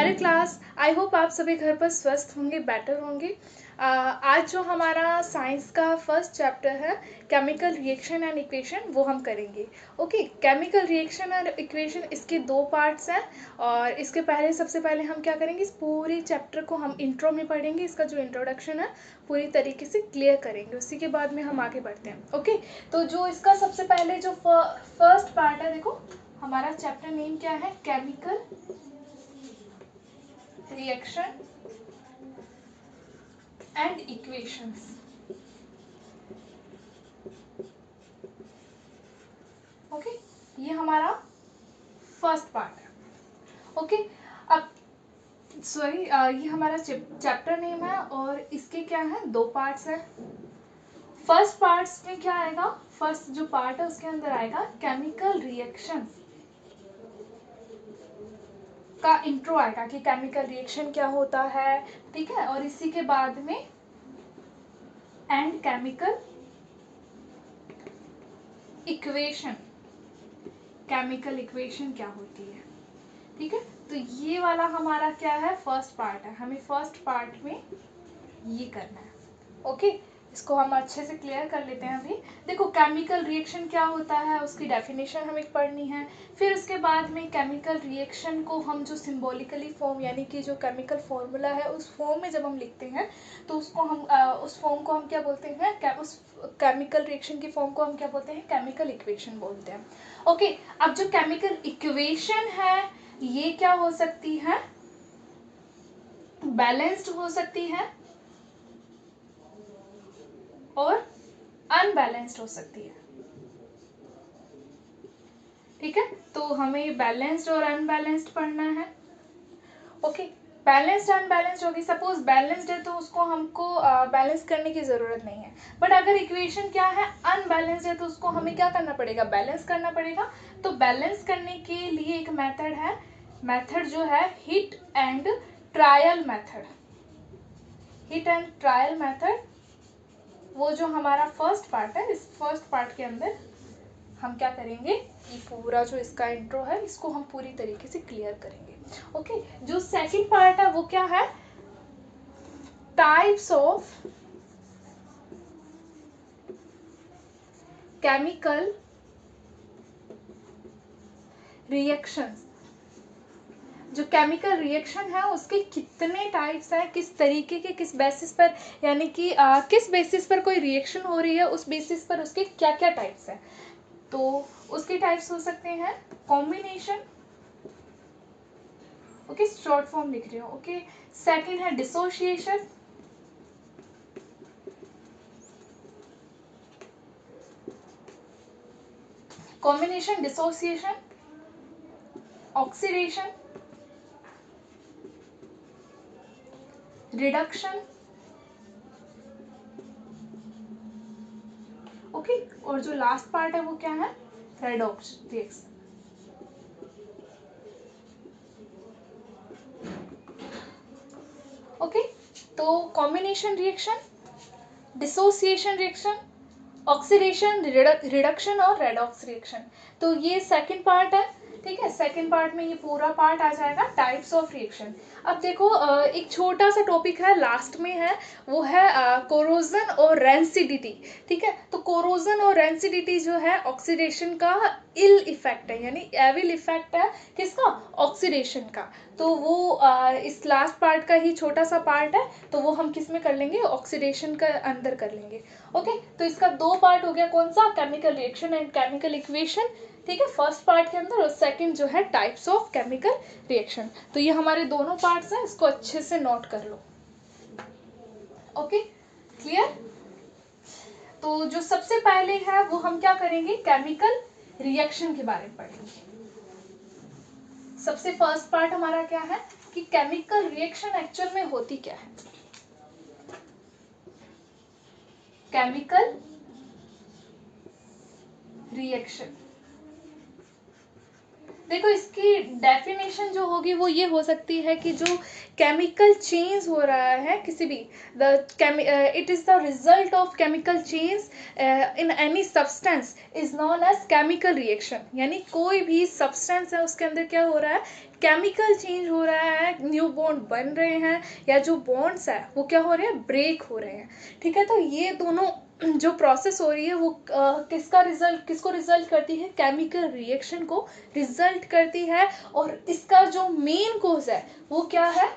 Hello class, I hope आप सभी घर पर स्वस्थ होंगे, बेटर होंगे। आज जो हमारा साइंस का फर्स्ट चैप्टर है केमिकल रिएक्शन एंड इक्वेशन, वो हम करेंगे। Okay, chemical reaction and equation, इसके दो पार्ट्स हैं। और इसके पहले सबसे पहले हम क्या करेंगे, इस पूरी चैप्टर को हम इंट्रो में पढ़ेंगे। इसका जो इंट्रोडक्शन है पूरी तरीके से क्लियर करेंगे, उसी के बाद में हम आगे बढ़ते हैं। ओके, तो जो इसका सबसे पहले जो फर्स्ट पार्ट है, देखो हमारा चैप्टर नेम क्या है, chemical reaction and equations. Okay, ये हमारा फर्स्ट पार्ट है। ओके, अब सॉरी, ये हमारा चैप्टर नेम है और इसके क्या है, दो पार्ट्स हैं। फर्स्ट पार्ट्स में क्या आएगा, फर्स्ट जो पार्ट है उसके अंदर आएगा केमिकल रिएक्शन का इंट्रो आएगा कि केमिकल रिएक्शन क्या होता है, ठीक है। और इसी के बाद में and chemical equation, chemical equation क्या होती है, ठीक है। तो ये वाला हमारा क्या है, फर्स्ट पार्ट है। हमें फर्स्ट पार्ट में ये करना है। ओके, इसको हम अच्छे से क्लियर कर लेते हैं अभी। देखो, केमिकल रिएक्शन क्या होता है, उसकी डेफिनेशन हमें पढ़नी है। फिर उसके बाद में केमिकल रिएक्शन को हम जो सिंबॉलिकली फॉर्म, यानी कि जो केमिकल फॉर्मूला है उस फॉर्म में जब हम लिखते हैं तो उसको हम उस फॉर्म को हम क्या बोलते हैं, उस केमिकल रिएक्शन की फॉर्म को हम क्या बोलते हैं, केमिकल इक्वेशन बोलते हैं। ओके, अब जो केमिकल इक्वेशन है ये क्या हो सकती है, बैलेंस्ड हो सकती है और अनबैलेंस्ड हो सकती है, ठीक है। तो हमें बैलेंस्ड और अनबैलेंस्ड पढ़ना है। ओके, बैलेंस्ड अनबैलेंस्ड होगी। सपोज बैलेंस्ड है तो उसको हमको बैलेंस करने की ज़रूरत नहीं है, बट अगर इक्वेशन क्या है, अनबैलेंस्ड है, तो उसको हमें क्या करना पड़ेगा, बैलेंस करना पड़ेगा। तो बैलेंस करने के लिए एक मेथड है, मेथड जो है hit and trial method. Hit and trial method, वो जो हमारा फर्स्ट पार्ट है, इस फर्स्ट पार्ट के अंदर हम क्या करेंगे, ये पूरा जो इसका इंट्रो है इसको हम पूरी तरीके से क्लियर करेंगे। ओके, जो सेकंड पार्ट है वो क्या है, टाइप्स ऑफ केमिकल रिएक्शंस। जो केमिकल रिएक्शन है उसके कितने टाइप्स हैं, किस तरीके के, किस बेसिस पर, यानी कि किस बेसिस पर कोई रिएक्शन हो रही है, उस बेसिस पर उसके क्या क्या टाइप्स हैं। तो उसके टाइप्स हो सकते हैं कॉम्बिनेशन, ओके, शॉर्ट फॉर्म लिख रही हूँ। ओके, सेकंड है dissociation, combination, dissociation, oxidation, reduction, okay. और जो लास्ट पार्ट है वो क्या है, रेडॉक्स रिएक्शन। ओके, तो combination reaction, dissociation reaction, oxidation, reduction और रेडॉक्स रिएक्शन, तो ये सेकंड पार्ट है, ठीक है। सेकंड पार्ट में ये पूरा पार्ट आ जाएगा टाइप्स ऑफ रिएक्शन। अब देखो, एक छोटा सा टॉपिक है लास्ट में है, वो है कोरोजन और रेंसिडिटी, ठीक है। तो कोरोजन और रेंसिडिटी जो है ऑक्सीडेशन का इल इफेक्ट है, यानी एविल इफेक्ट है, किसका, ऑक्सीडेशन का। तो वो इस लास्ट पार्ट का ही छोटा सा पार्ट है, तो वो हम किस में कर लेंगे, ऑक्सीडेशन का अंदर कर लेंगे। ओके, तो इसका दो पार्ट हो गया, कौन सा, chemical reaction and chemical equation, ठीक है, फर्स्ट पार्ट के अंदर। और सेकंड जो है टाइप्स ऑफ केमिकल रिएक्शन। तो ये हमारे दोनों पार्ट्स हैं, इसको अच्छे से नोट कर लो। Okay, clear. तो जो सबसे पहले है वो हम क्या करेंगे, केमिकल रिएक्शन के बारे में पढ़ेंगे। सबसे फर्स्ट पार्ट हमारा क्या है कि केमिकल रिएक्शन एक्चुअल में होती क्या है। केमिकल रिएक्शन, देखो इसकी डेफिनेशन जो होगी वो ये हो सकती है कि जो केमिकल चेंज हो रहा है किसी भी, it is the result of chemical change in any substance is known as chemical reaction. यानी कोई भी सब्सटेंस है उसके अंदर क्या हो रहा है, केमिकल चेंज हो रहा है, न्यू बॉन्ड बन रहे हैं या जो बॉन्ड्स है वो क्या हो रहे हैं, ब्रेक हो रहे हैं। ठीक है, तो ये दोनों जो प्रोसेस हो रही है वो किसको रिजल्ट करती है, केमिकल रिएक्शन को रिजल्ट करती है। और इसका जो मेन कोज है वो क्या है,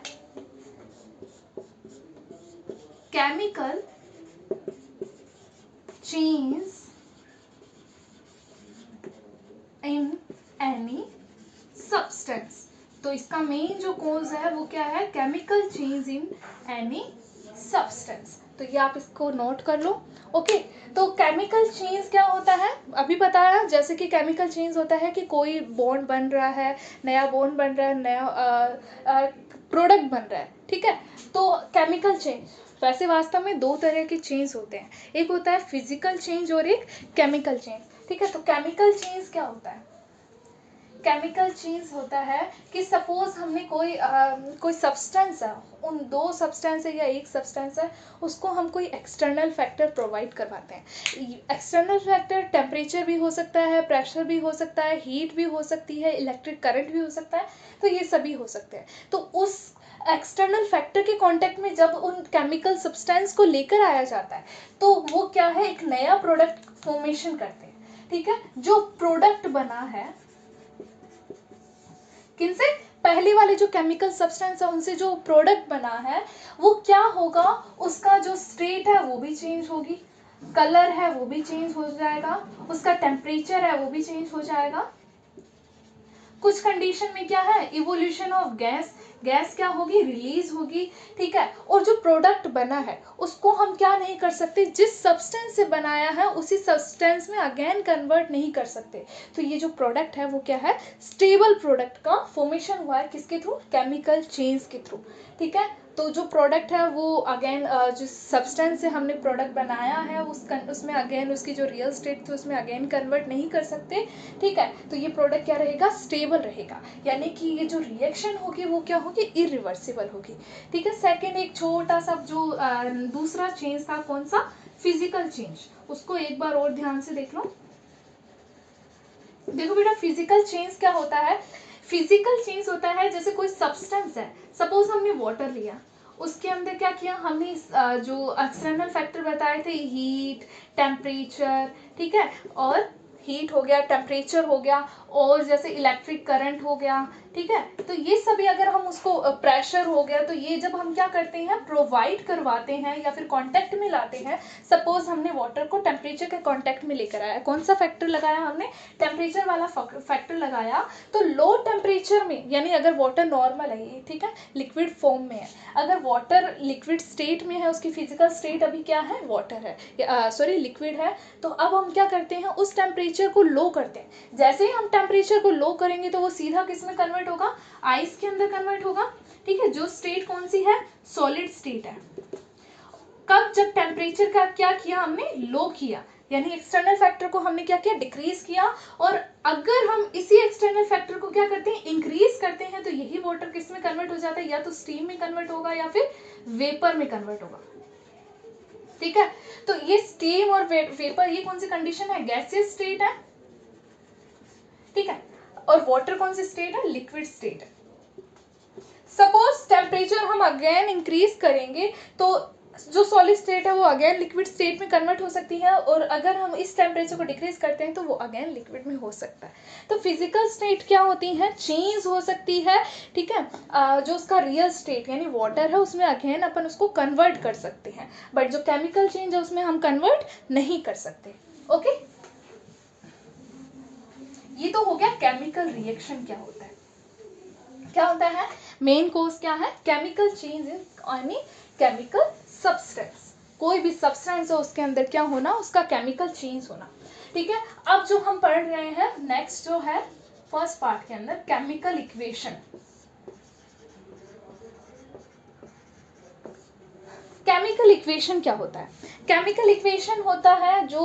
chemical change in any substance. तो इसका मेन जो कोज है वो क्या है, chemical change in any substance. तो ये आप इसको नोट कर लो। ओके, तो केमिकल चेंज क्या होता है, अभी बताया, जैसे कि केमिकल चेंज होता है कि कोई बॉन्ड बन रहा है, नया बॉन्ड बन रहा है, नया प्रोडक्ट बन रहा है। ठीक है, तो केमिकल चेंज, वैसे वास्तव में दो तरह के चेंज होते हैं, एक होता है फिजिकल चेंज और एक केमिकल चेंज। ठीक है, तो केमिकल चेंज क्या होता है, केमिकल चेंज होता है कि सपोज हमने कोई सब्सटेंस है, उन दो सब्सटेंस है या एक सब्सटेंस है, उसको हम कोई एक्सटर्नल फैक्टर प्रोवाइड करवाते हैं। एक्सटर्नल फैक्टर टेम्परेचर भी हो सकता है, प्रेशर भी हो सकता है, हीट भी हो सकती है, इलेक्ट्रिक करंट भी हो सकता है, तो ये सभी हो सकते हैं। तो उस एक्सटर्नल फैक्टर के कांटेक्ट में जब उन केमिकल सब्सटेंस को लेकर आया जाता है तो वो क्या है, एक नया प्रोडक्ट फॉर्मेशन करते हैं। ठीक है, जो प्रोडक्ट बना है किनसे, पहले वाले जो केमिकल सब्सटेंस है उनसे जो प्रोडक्ट बना है वो क्या होगा, उसका जो स्टेट है वो भी चेंज होगी, कलर है वो भी चेंज हो जाएगा, उसका टेम्परेचर है वो भी चेंज हो जाएगा। कुछ कंडीशन में क्या है, इवोल्यूशन ऑफ गैस, गैस क्या होगी, रिलीज होगी। ठीक है, और जो प्रोडक्ट बना है उसको हम क्या नहीं कर सकते, जिस सब्सटेंस से बनाया है उसी सब्सटेंस में अगेन कन्वर्ट नहीं कर सकते। तो ये जो प्रोडक्ट है वो क्या है, स्टेबल प्रोडक्ट का फॉर्मेशन हुआ है किसके थ्रू, केमिकल चेंज के थ्रू। ठीक है, तो जो प्रोडक्ट है वो अगेन जिस सब्सटेंस से हमने प्रोडक्ट बनाया है उसमें अगेन उसकी जो रियल स्टेट थी उसमें अगेन कन्वर्ट नहीं कर सकते। ठीक है, तो ये प्रोडक्ट क्या रहेगा, स्टेबल रहेगा, यानी कि ये जो रिएक्शन होगी वो क्या होगी, इरिवर्सिबल होगी। ठीक है, सेकेंड एक छोटा सा जो दूसरा चेंज था, कौन सा, फिजिकल चेंज, उसको एक बार और ध्यान से देख लो। देखो बेटा, फिजिकल चेंज क्या होता है, फिजिकल चेंज होता है जैसे कोई सब्सटेंस है, सपोज हमने वाटर लिया, उसके अंदर क्या किया हमने, जो एक्सटर्नल फैक्टर बताए थे, हीट, टेम्परेचर, ठीक है, और हीट हो गया, टेम्परेचर हो गया, और जैसे इलेक्ट्रिक करंट हो गया। ठीक है, तो ये सभी अगर हम उसको, प्रेशर हो गया, तो ये जब हम क्या करते हैं, प्रोवाइड करवाते हैं या फिर कांटेक्ट में लाते हैं। सपोज हमने वाटर को टेम्परेचर के कांटेक्ट में लेकर आया, कौन सा फैक्टर लगाया हमने, टेम्परेचर वाला फैक्टर लगाया। तो लो टेम्परेचर में, यानी अगर वाटर नॉर्मल है ये, ठीक है, लिक्विड फॉर्म में है, अगर वाटर लिक्विड स्टेट में है, उसकी फिजिकल स्टेट अभी क्या है, वाटर है, सॉरी लिक्विड है, तो अब हम क्या करते हैं, उस टेम्परेचर को लो करते हैं। जैसे ही हम टेम्परेचर को लो करेंगे तो वो सीधा किस में कन्वर्ट होगा, आइस के अंदर कन्वर्ट होगा। ठीक है, जो स्टेट कौन सी है, सॉलिड स्टेट है। कब, जब टेम्परेचर का क्या किया हमने, लो किया, यानी एक्सटर्नल फैक्टर को हमने क्या किया, डिक्रीज किया। और अगर हम इसी एक्सटर्नल फैक्टर को क्या करते हैं, इंक्रीज करते हैं, तो यही वाटर किस में कन्वर्ट हो जाता है, या तो स्टीम में कन्वर्ट होगा या फिर वेपर में कन्वर्ट होगा। ठीक है, तो ये स्टीम और वेपर, ये कौन सी कंडीशन है, गैसियस स्टेट है। ठीक है, और वाटर कौन सी स्टेट है, लिक्विड स्टेट है। सपोज टेम्परेचर हम अगेन इंक्रीज करेंगे तो जो सॉलिड स्टेट है वो अगेन लिक्विड स्टेट में कन्वर्ट हो सकती है, और अगर हम इस टेम्परेचर को डिक्रीज करते हैं तो वो अगेन लिक्विड में हो सकता है। तो फिजिकल स्टेट क्या होती है, चेंज हो सकती है। ठीक है, जो उसका रियल स्टेट यानी वाटर है उसमें अगेन अपन उसको कन्वर्ट कर सकते हैं, बट जो केमिकल चेंज है उसमें हम कन्वर्ट नहीं कर सकते। ओके, ये तो हो गया केमिकल रिएक्शन क्या होता है, क्या होता है, मेन कोज क्या है, chemical change in any chemical substance. कोई भी सब्सटेंस है उसके अंदर क्या होना, उसका केमिकल चेंज होना। ठीक है, अब जो हम पढ़ रहे हैं नेक्स्ट जो है फर्स्ट पार्ट के अंदर, केमिकल इक्वेशन। केमिकल इक्वेशन क्या होता है, केमिकल इक्वेशन होता है जो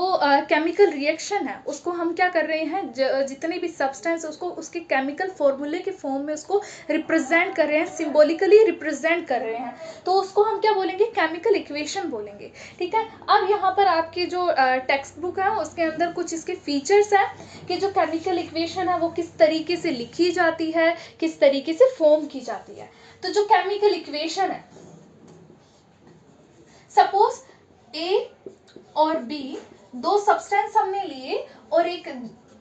केमिकल रिएक्शन है उसको हम क्या कर रहे हैं, जितने भी सब्सटेंस उसको उसके केमिकल फॉर्मूले के फॉर्म में उसको रिप्रेजेंट कर रहे हैं, सिंबॉलिकली रिप्रेजेंट कर रहे हैं, तो उसको हम क्या बोलेंगे, केमिकल इक्वेशन बोलेंगे। ठीक है, अब यहाँ पर आपकी जो टेक्स्ट बुक है उसके अंदर कुछ इसके फीचर्स हैं कि जो केमिकल इक्वेशन है वो किस तरीके से लिखी जाती है, किस तरीके से फॉर्म की जाती है। तो जो केमिकल इक्वेशन है, सपोज ए और बी दो सब्सटेंस हमने लिए और एक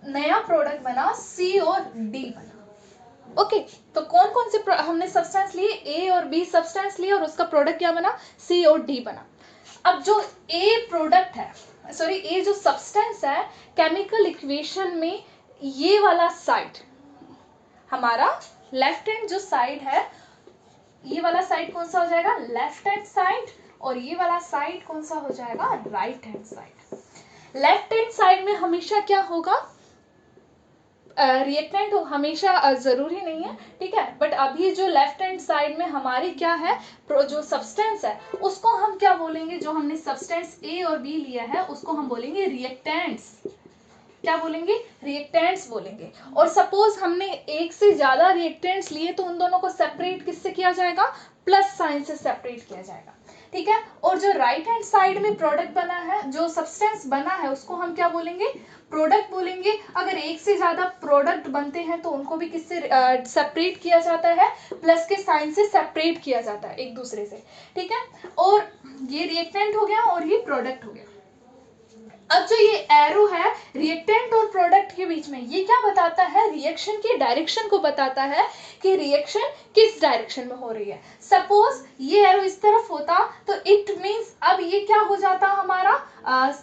नया प्रोडक्ट बना सी और डी बना। ओके तो कौन कौन से हमने सब्सटेंस लिए, ए और बी सब्सटेंस लिए और उसका प्रोडक्ट क्या बना, सी और डी बना। अब जो ए प्रोडक्ट है, सॉरी ए जो सब्सटेंस है, केमिकल इक्वेशन में ये वाला साइड हमारा लेफ्ट हैंड जो साइड है, ये वाला साइड कौन सा हो जाएगा, लेफ्ट हैंड साइड, और ये वाला साइड कौन सा हो जाएगा, right hand side. Left hand side में हमेशा क्या होगा, रिएक्टेंट हो, हमेशा जरूरी नहीं है, ठीक है, बट अभी जो लेफ्ट हैंड साइड में हमारी क्या है, जो सब्सटेंस है उसको हम क्या बोलेंगे, जो हमने सब्सटेंस ए और बी लिया है उसको हम बोलेंगे रिएक्टेंट्स। क्या बोलेंगे, रिएक्टेंट्स बोलेंगे। और सपोज हमने एक से ज्यादा रिएक्टेंट्स लिए तो उन दोनों को सेपरेट किससे किया जाएगा, प्लस साइन से सेपरेट किया जाएगा, ठीक है। और जो राइट हैंड साइड में प्रोडक्ट बना है, जो सब्सटेंस बना है उसको हम क्या बोलेंगे, प्रोडक्ट बोलेंगे। अगर एक से ज्यादा प्रोडक्ट बनते हैं तो उनको भी किससे सेपरेट किया जाता है, प्लस के साइन से सेपरेट किया जाता है एक दूसरे से, ठीक है। और ये रिएक्टेंट हो गया और ये प्रोडक्ट हो गया। अब जो ये एरो है रिएक्टेंट और प्रोडक्ट के बीच में, ये क्या बताता है, रिएक्शन की डायरेक्शन को बताता है कि रिएक्शन किस डायरेक्शन में हो रही है। सपोज ये एरो इस तरफ होता तो इट मींस अब ये क्या हो जाता, हमारा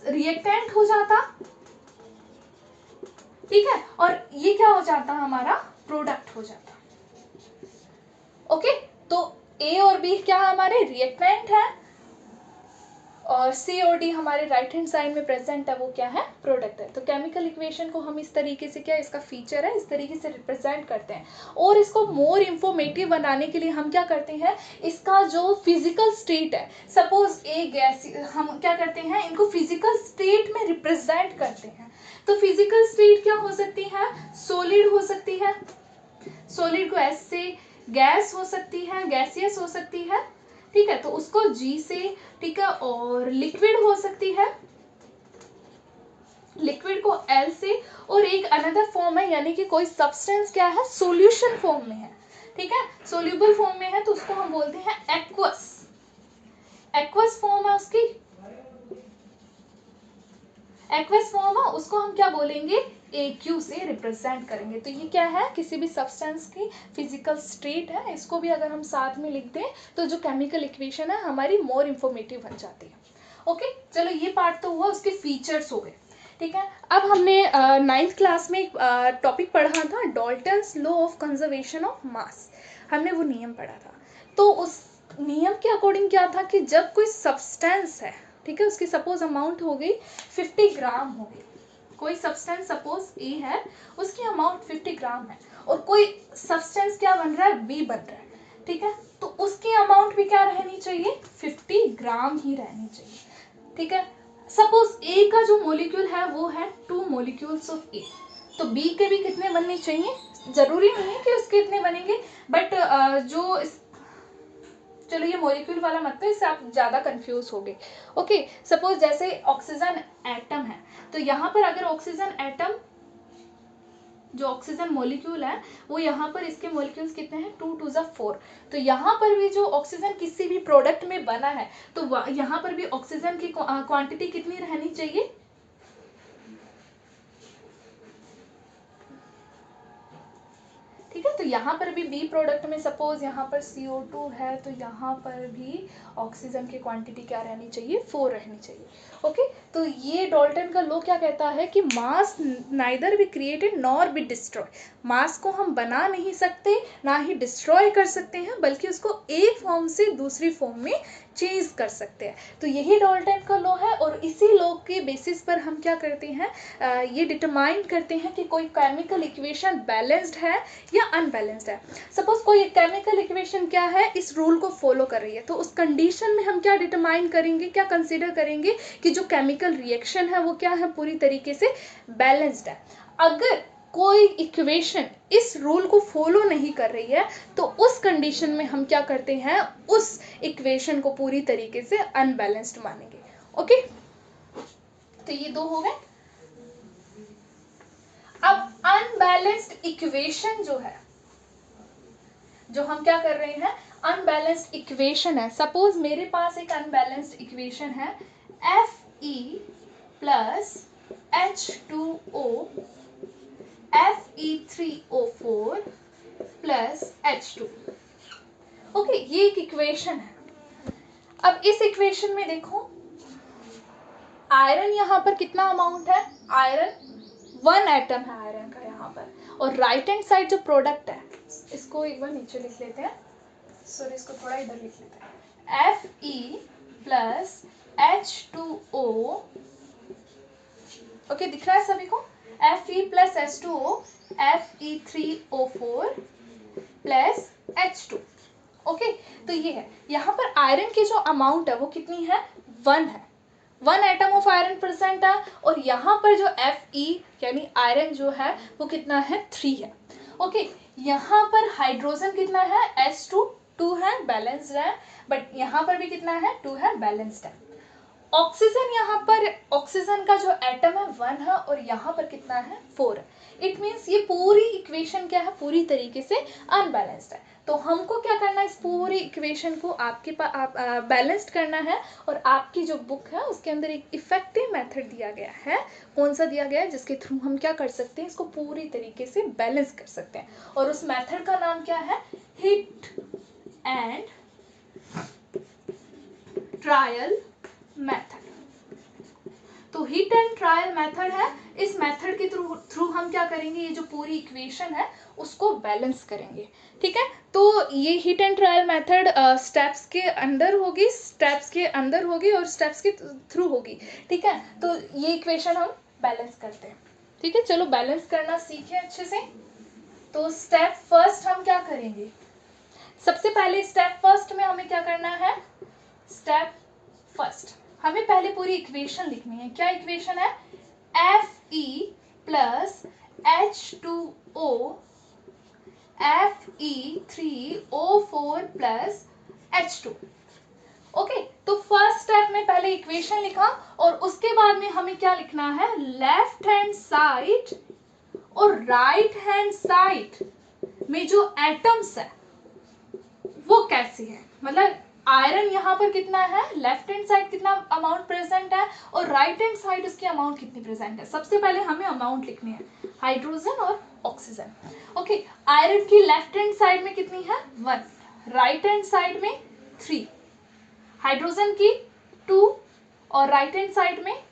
रिएक्टेंट हो जाता, ठीक है, और ये क्या हो जाता, हमारा प्रोडक्ट हो जाता। ओके तो ए और बी क्या हमारे रिएक्टेंट है और सी और डी हमारे राइट हैंड साइड में प्रेजेंट है, वो क्या है, प्रोडक्ट है। तो केमिकल इक्वेशन को हम इस तरीके से, क्या इसका फीचर है, इस तरीके से रिप्रेजेंट करते हैं। और इसको मोर इंफॉर्मेटिव बनाने के लिए हम क्या करते हैं, इसका जो फिजिकल स्टेट है, सपोज ए गैस, हम क्या करते हैं, इनको फिजिकल स्टेट में रिप्रेजेंट करते हैं। तो फिजिकल स्टेट क्या हो सकती है, सॉलिड हो सकती है, सॉलिड को एस से, गैस हो सकती है, गैसियस हो सकती है, ठीक है, तो उसको जी से, ठीक है, और लिक्विड हो सकती है, लिक्विड को एल से, और एक अनदर फॉर्म है, यानी कि कोई सब्सटेंस क्या है, सॉल्यूशन फॉर्म में है, ठीक है, सोल्यूबल फॉर्म में है तो उसको हम बोलते हैं एक्वस, एक्वस फॉर्म है उसकी, एक्वस फॉर्म है उसको हम क्या बोलेंगे, AQ से रिप्रेजेंट करेंगे। तो ये क्या है, किसी भी सब्सटेंस की फिजिकल स्टेट है, इसको भी अगर हम साथ में लिख दें तो जो केमिकल इक्वेशन है हमारी मोर इंफॉर्मेटिव बन जाती है। ओके चलो ये पार्ट तो हुआ, उसके फीचर्स हो गए, ठीक है। अब हमने 9th क्लास में एक टॉपिक पढ़ा था, Dalton's law of conservation of mass, हमने वो नियम पढ़ा था। तो उस नियम के अकॉर्डिंग क्या था कि जब कोई सब्सटेंस है, ठीक है, उसकी सपोज अमाउंट हो गई 50 ग्राम हो गई, कोई सब्सटेंस सपोज ए है, उसकी अमाउंट 50 ग्राम है, और कोई सब्सटेंस क्या बन रहा है, बी बन रहा है, ठीक है, तो उसकी अमाउंट भी क्या रहनी चाहिए, 50 ग्राम ही रहनी चाहिए, ठीक है। सपोज ए का जो मॉलिक्यूल है वो है 2 मॉलिक्यूल्स ऑफ ए, तो बी के भी कितने बनने चाहिए, जरूरी नहीं है कि उसके इतने बनेंगे, बट जो चलो ये मॉलिक्यूल वाला मत तो, इससे आप ज्यादा कंफ्यूज हो गए। ओके सपोज जैसे ऑक्सीजन एटम है, तो यहाँ पर अगर ऑक्सीजन एटम, जो ऑक्सीजन मॉलिक्यूल है वो यहाँ पर, इसके मॉलिक्यूल्स कितने हैं, 2 2 4, तो यहाँ पर भी जो ऑक्सीजन किसी भी प्रोडक्ट में बना है तो यहाँ पर भी ऑक्सीजन की क्वांटिटी कितनी रहनी चाहिए, ठीक है। तो यहाँ पर भी बी प्रोडक्ट में सपोज यहाँ पर CO2 है, तो यहाँ पर भी ऑक्सीजन की क्वांटिटी क्या रहनी चाहिए, 4 रहनी चाहिए। ओके तो ये डाल्टन का लॉ क्या कहता है कि mass neither be created nor be destroy, mass को हम बना नहीं सकते ना ही डिस्ट्रॉय कर सकते हैं, बल्कि उसको एक फॉर्म से दूसरी फॉर्म में चेंज कर सकते हैं। तो यही डाल्टन का लॉ है, और इसी लॉ के बेसिस पर हम क्या करते हैं, ये डिटरमाइन करते हैं कि कोई केमिकल इक्वेशन बैलेंस्ड है या अनबैलेंस्ड है। सपोज कोई केमिकल इक्वेशन क्या है, इस रूल को फॉलो कर रही है, तो उस कंडीशन में हम क्या डिटरमाइन करेंगे, क्या कंसीडर करेंगे कि जो केमिकल रिएक्शन है वो क्या है, पूरी तरीके से बैलेंस्ड है। अगर कोई इक्वेशन इस रूल को फॉलो नहीं कर रही है तो उस कंडीशन में हम क्या करते हैं, उस इक्वेशन को पूरी तरीके से अनबैलेंस्ड मानेंगे। ओके तो ये दो हो गए। अब अनबैलेंस्ड इक्वेशन जो है, जो हम क्या कर रहे हैं, अनबैलेंस्ड इक्वेशन है। सपोज मेरे पास एक अनबैलेंस्ड इक्वेशन है Fe plus H2O Fe3O4 plus H2। Okay, ये एक इक्वेशन है। अब इस इक्वेशन में देखो आयरन यहाँ पर कितना अमाउंट है, आयरन 1 एटम है आयरन का यहाँ पर, और राइट हैंड साइड जो प्रोडक्ट है, इसको एक बार नीचे लिख लेते हैं, सॉरी इसको थोड़ा इधर लिख लेते हैं, Fe प्लस H2O, ओके दिख रहा है सभी को, Fe plus H2O Fe3O4 plus H2। Okay, तो ये है, यहाँ पर आयरन की जो अमाउंट है वो कितनी है, 1 है, 1 एटम ऑफ आयरन प्रेजेंट है, और यहाँ पर जो Fe यानी आयरन जो है वो कितना है, 3 है। ओके, यहाँ पर हाइड्रोजन कितना है, H2 2 है, बैलेंस्ड है, बट यहाँ पर भी कितना है, 2 है, बैलेंस्ड है। ऑक्सीजन यहाँ पर, ऑक्सीजन का जो एटम है 1 है, और यहाँ पर कितना है, 4 है। इट मीन्स ये पूरी इक्वेशन क्या है, पूरी तरीके से अनबैलेंस्ड है। तो हमको क्या करना है, इस पूरी इक्वेशन को आपके पास बैलेंस्ड करना है, और आपकी जो बुक है उसके अंदर एक इफेक्टिव मेथड दिया गया है। कौन सा दिया गया है, जिसके थ्रू हम क्या कर सकते हैं, इसको पूरी तरीके से बैलेंस कर सकते हैं, और उस मेथड का नाम क्या है, हिट एंड ट्रायल मेथड। तो हिट एंड ट्रायल मेथड है, इस मेथड के थ्रू हम क्या करेंगे, ये जो पूरी इक्वेशन है उसको बैलेंस करेंगे। ठीक है, तो ये hit and trial method steps के अंदर होगी, स्टेप्स के अंदर होगी और स्टेप्स के थ्रू होगी। ठीक है, तो ये इक्वेशन हम बैलेंस करते हैं। ठीक है, चलो बैलेंस करना सीखें अच्छे से। तो स्टेप फर्स्ट हम क्या करेंगे, सबसे पहले स्टेप फर्स्ट में हमें क्या करना है, स्टेप फर्स्ट हमें पहले पूरी इक्वेशन लिखनी है। क्या इक्वेशन है, Fe plus H2O Fe3O4 plus H2। Okay, तो फर्स्ट स्टेप में पहले इक्वेशन लिखा, और उसके बाद में हमें क्या लिखना है, लेफ्ट हैंड साइड और राइट हैंड साइड में जो एटम्स है वो कैसी है, मतलब आयरन यहाँ पर कितना है, लेफ्ट हैंड साइड कितना अमाउंट प्रेजेंट है, और राइट हैंड साइड उसकी अमाउंट कितनी प्रेजेंट है। सबसे पहले हमें अमाउंट लिखनी है, हाइड्रोजन और ऑक्सीजन। ओके, आयरन की लेफ्ट हैंड साइड में कितनी है, 1, राइट हैंड साइड में 3, हाइड्रोजन की 2 और राइट हैंड साइड में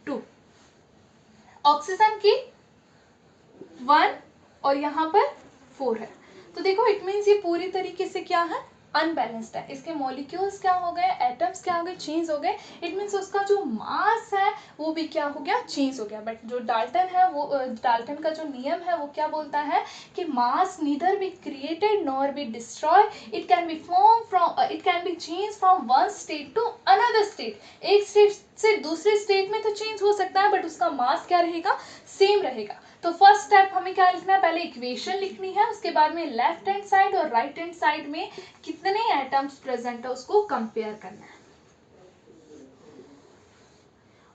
2, ऑक्सीजन की 1 और यहाँ पर 4 है। तो देखो इट मीन्स ये पूरी तरीके से क्या है, अनबैलेंस्ड है। इसके मॉलिक्यूल्स क्या हो गए, एटम्स क्या हो गए, चेंज हो गए। इट मीन्स उसका जो मास है वो भी क्या हो गया, चेंज हो गया। बट जो डाल्टन है वो, डाल्टन का जो नियम है वो क्या बोलता है कि mass neither be created nor be destroy, it can be form from, it can be change from one state to another state. एक स्टेट से दूसरे स्टेट में तो चेंज हो सकता है, बट उसका मास क्या रहेगा, सेम रहेगा। तो फर्स्ट स्टेप हमें क्या लिखना है, पहले इक्वेशन लिखनी है, उसके बाद में लेफ्ट हैंड साइड और राइट हैंड साइड में कितने एटम्स प्रेजेंट है उसको कंपेयर करना है।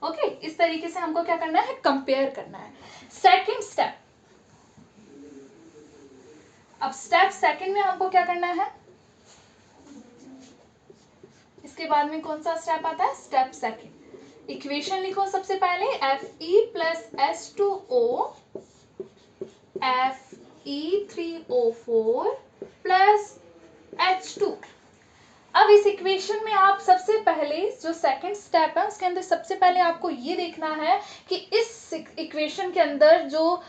ओके, इस तरीके से हमको क्या करना है, कंपेयर करना है। सेकंड स्टेप, अब स्टेप सेकंड में हमको क्या करना है, इसके बाद में कौन सा स्टेप आता है, स्टेप सेकंड। इक्वेशन लिखो सबसे पहले, Fe plus H2O Fe3O4 plus H2। अब इस इक्वेशन में आप सबसे पहले जो सेकंड स्टेप है उसके अंदर सबसे पहले आपको ये देखना है कि इस इक्वेशन के अंदर जो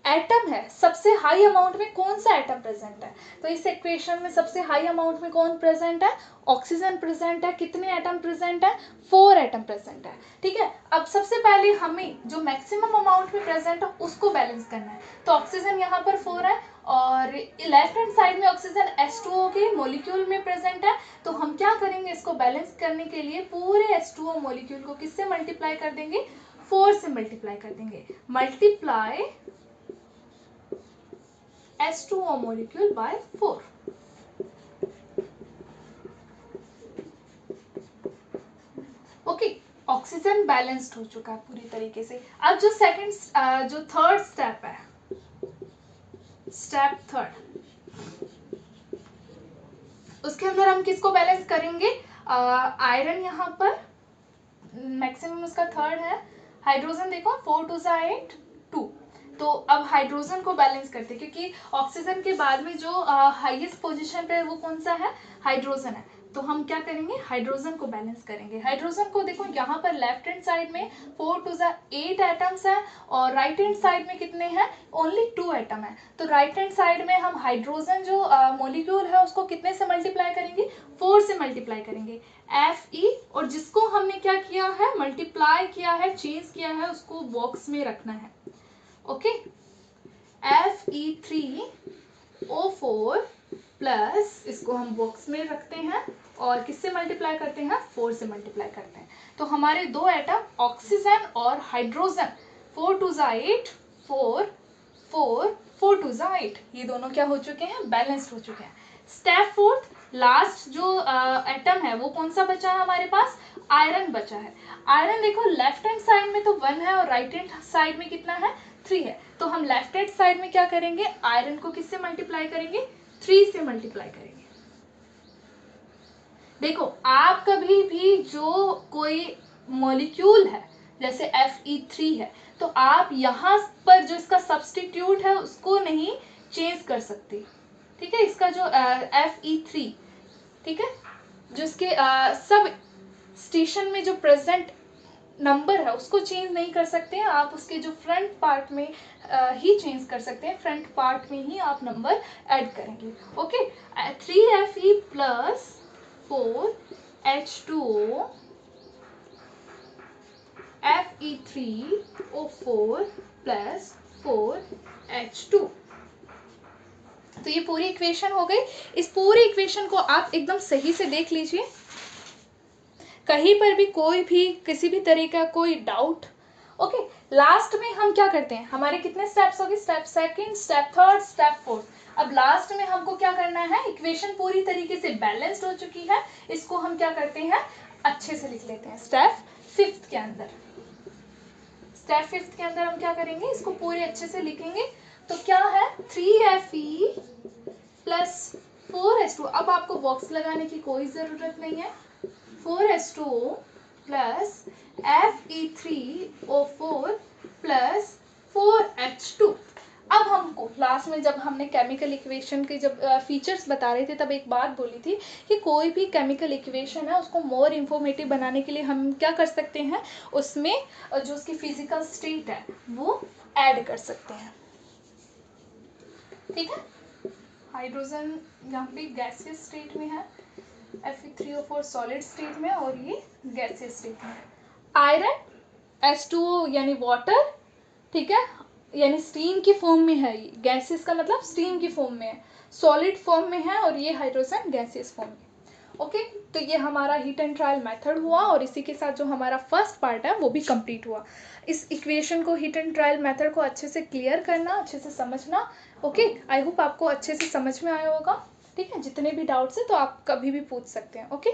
एटम है सबसे हाई अमाउंट में कौन सा एटम प्रेजेंट है। तो इस इक्वेशन में सबसे हाई अमाउंट में कौन प्रेजेंट है, ऑक्सीजन प्रेजेंट है। कितने एटम प्रेजेंट है, 4 एटम प्रेजेंट है। ठीक है, अब सबसे पहले हमें जो मैक्सिमम अमाउंट में प्रेजेंट है उसको बैलेंस करना है। तो ऑक्सीजन यहाँ पर 4 है, और लेफ्ट हैंड साइड में ऑक्सीजन H2O के मॉलिक्यूल में प्रेजेंट है। तो हम क्या करेंगे, इसको बैलेंस करने के लिए पूरे H2O मॉलिक्यूल को किससे मल्टीप्लाई कर देंगे, 4 से मल्टीप्लाई कर देंगे। Multiply H2O molecule by 4। Okay, oxygen balanced हो चुका है पूरी तरीके से। अब जो सेकंड, जो थर्ड स्टेप है, स्टेप थर्ड, उसके अंदर हम किसको बैलेंस करेंगे, आयरन यहाँ पर मैक्सिमम उसका थर्ड है, हाइड्रोजन देखो 4 2 8 2, तो अब हाइड्रोजन को बैलेंस करते हैं क्योंकि ऑक्सीजन के बाद में जो हाईएस्ट पोजीशन पे है वो कौन सा है, हाइड्रोजन है। तो हम क्या करेंगे, हाइड्रोजन को बैलेंस करेंगे। हाइड्रोजन को देखो यहाँ पर लेफ्ट हैंड साइड में 4 2 8 एटम्स है और राइट हैंड साइड में कितने हैं, ओनली 2 एटम है। तो राइट हैंड साइड में हम हाइड्रोजन जो मॉलिक्यूल है उसको कितने से मल्टीप्लाई करेंगे, 4 से मल्टीप्लाई करेंगे, Fe, और जिसको हमने क्या किया है, मल्टीप्लाई किया है, चेंज किया है, उसको बॉक्स में रखना है। ओके, Fe3O4 प्लस इसको हम बॉक्स में रखते हैं और किससे मल्टीप्लाई करते हैं, 4 से मल्टीप्लाई करते हैं। तो हमारे दो एटम ऑक्सीजन और हाइड्रोजन 4 2 8 4 4 4 2 8, ये दोनों क्या हो चुके हैं, बैलेंस्ड हो चुके हैं। स्टेप फोर्थ, लास्ट जो एटम है वो कौन सा बचा है हमारे पास, आयरन बचा है। आयरन देखो लेफ्ट हैंड साइड में तो 1 है और राइट हैंड साइड में कितना है, 3 है। तो हम लेफ्ट हैंड साइड में क्या करेंगे, आयरन को किससे मल्टीप्लाई करेंगे, 3 से मल्टीप्लाई करेंगे। देखो आप कभी भी जो कोई मॉलिक्यूल है जैसे Fe3 है, तो आप यहाँ पर जो इसका सब्स्टिट्यूट है उसको नहीं चेंज कर सकते, ठीक है। इसका जो Fe3, ठीक है, जो इसके सब स्टेशन में जो प्रेजेंट नंबर है उसको चेंज नहीं कर सकते हैं आप, उसके जो फ्रंट पार्ट में ही चेंज कर सकते हैं, फ्रंट पार्ट में ही आप नंबर ऐड करेंगे। Okay, 3Fe plus 4H2O Fe3O4 plus 4H2। तो ये पूरी इक्वेशन हो गई। इस पूरी इक्वेशन को आप एकदम सही से देख लीजिए, कहीं पर भी कोई भी किसी भी तरह का कोई डाउट। ओके, लास्ट में हम क्या करते हैं, हमारे कितने स्टेप्स हो गए, step second, step third, step fourth. अब लास्ट में हमको क्या करना है, इक्वेशन पूरी तरीके से बैलेंस्ड हो चुकी है, इसको हम क्या करते हैं, अच्छे से लिख लेते हैं। स्टेप फिफ्थ के अंदर, स्टेप फिफ्थ के अंदर हम क्या करेंगे, इसको पूरे अच्छे से लिखेंगे। तो क्या है, 3Fe प्लस 4H2, अब आपको बॉक्स लगाने की कोई जरूरत नहीं है, 4H2O plus Fe3O4 plus 4H2। अब हमको लास्ट में जब हमने केमिकल इक्वेशन के जब फीचर्स बता रहे थे तब एक बात बोली थी कि कोई भी केमिकल इक्वेशन है उसको मोर इंफॉर्मेटिव बनाने के लिए हम क्या कर सकते हैं, उसमें जो उसकी फिजिकल स्टेट है वो ऐड कर सकते हैं, ठीक है। हाइड्रोजन यहाँ पे गैसियस स्टेट में है, Fe3O4 सॉलिड स्टेट में और ये गैसियस स्टेट में है। आयरन H2O यानी वाटर, ठीक है, यानी स्टीम की फॉर्म में है, गैसियस का मतलब स्टीम की फॉर्म में है, सॉलिड फॉर्म में है, और ये हाइड्रोजन गैसियस फॉर्म में। ओके, तो ये हमारा हीट एंड ट्रायल मेथड हुआ और इसी के साथ जो हमारा फर्स्ट पार्ट है वो भी कंप्लीट हुआ। इस इक्वेशन को, हीट एंड ट्रायल मेथड को अच्छे से क्लियर करना, अच्छे से समझना। ओके, आई होप आपको अच्छे से समझ में आया होगा, ठीक है। जितने भी डाउट्स है तो आप कभी भी पूछ सकते हैं। ओके।